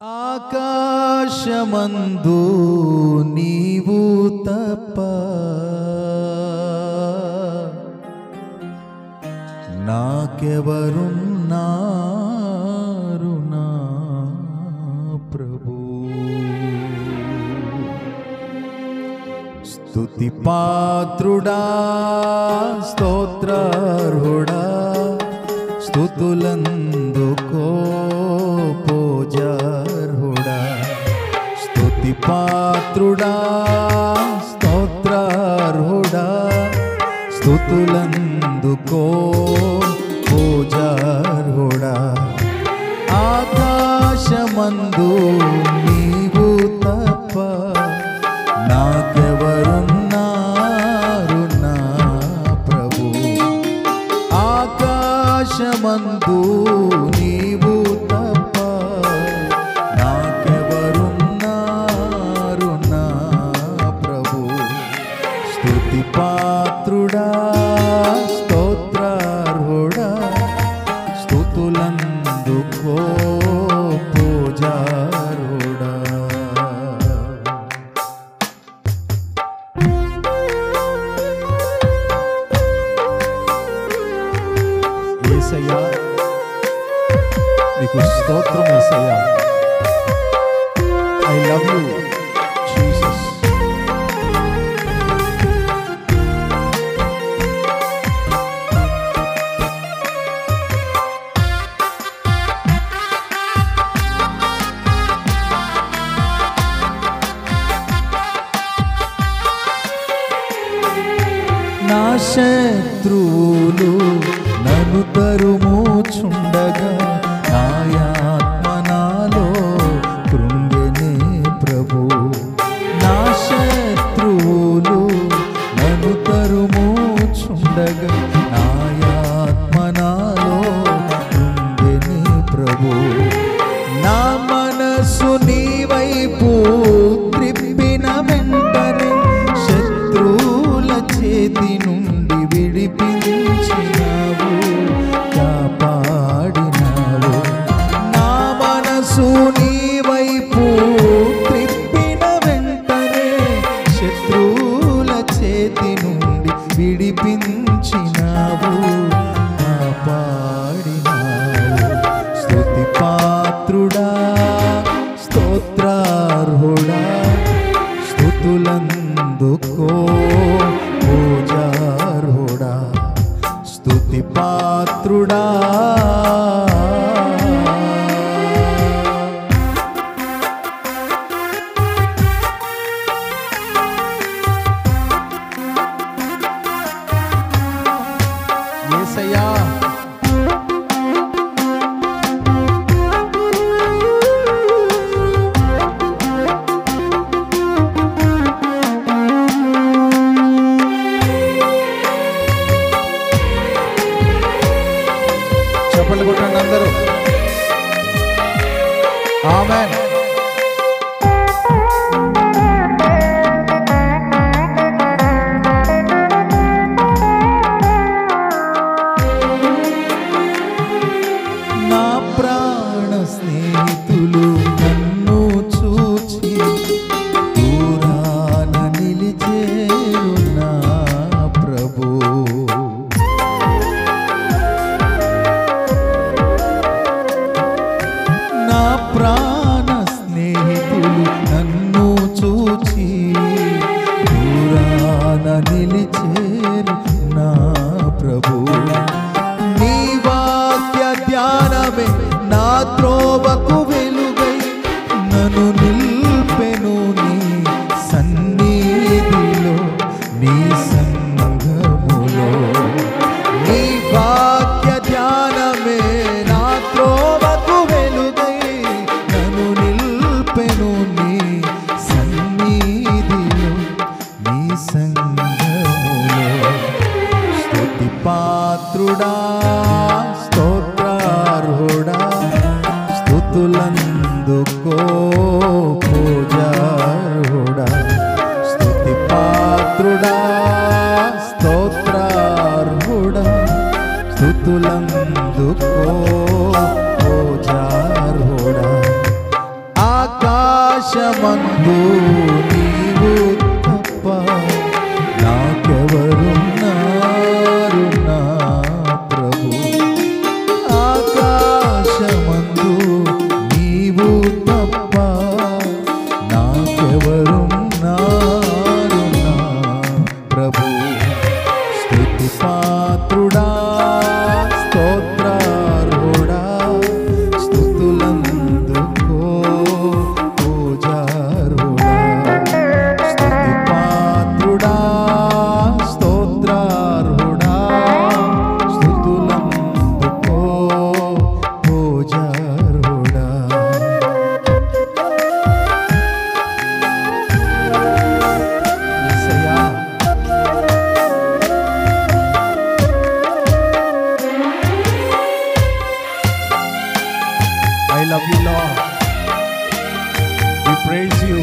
ఆకాశమందు నీవు తప్ప నాకెవరున్నారు నా ప్రభు. స్తుతి పాత్రుడా స్తోత్రార్హుడా స్తుతులందుకో పూజార్హుడా. స్తుతి పాత్రుడా స్తోత్రార్హుడా స్తుతులందుకో పూజార్హుడా. ఆకాశమందు నీవు తప్ప నాకెవరున్నారు నా ప్రభు. ఆకాశమందు నీవు తప్ప నాకెవరున్నారు నా ప్రభు. స్తుతి పాత్రుడా స్తోత్రార్హుడా స్తుతులందుకో పూజార్హుడా. యేసయ్యా నీకు స్తోత్రం యేసయ్యా. I love you Jesus. నా శత్రువులు నన్ను తరుముచుండగా నాయాత్మ నాలో కృంగెనే ప్రభు. నా శత్రువులు నన్ను తరుముచుండగా నాయాత్మ నాలో కృంగెనే ప్రభు. నా మనసు నీ వైపు త్రిప్పిన వెంటనే శత్రువుల చేతి నుండి విడిపించినావు కాపాడినావు. నా మనసు నీ వైపు త్రిప్పిన వెంటనే శత్రువుల చేతి నుండి విడిపించినావు కాపాడినావు. స్తుతి పాత్రుడా స్తోత్రార్హుడా స్తుతులందుకో పూజార్హుడా. స్తుతి పాత్రుడా యేసయ్యా. చప్పట్లు కొట్టండి అందరూ. ఆమేన్. నా ప్రాణ స్నేహితులు నన్ను చూచి దూరాన నిలిచేరు నా ప్రభు. నా ప్రాణ స్నేహితులు నన్ను చూచి దూరాన నిలిచేరు నా ప్రభు. నీ వాక్య ధ్యానమే నా త్రోవకు వెలుగై నన్ను నిల్పెను నీ సన్నిధిలో నీ సంఘములో. నీ వాక్య ధ్యానమే నా త్రోవకు వెలుగై నన్ను నిల్పెను నీ సన్నిధిలో నీ సంఘములో. స్తుతి పాత్రుడా స్తోత్రార్హుడా స్తుతులందుకో పూజార్హుడా. స్తుతి పాత్రుడా స్తోత్రార్హుడా స్తుతులందుకో పూజార్హుడా. ఆకాశమందు నీవు తప్ప నాకెవరున్నారు నా ప్రభు. ఆకాశమందు నీవు తప్ప నాకెవరున్నారు నా ప్రభు. స్తుతి పాత్రుడా స్తోత్రార్హుడా స్తుతులందుకో పూజార్హుడా. స్తుతి పాత్రుడా స్తోత్రార్హుడా స్తుతులందుకో పూజార్హుడా. యేసయ్యా I love you, Lord. We praise you.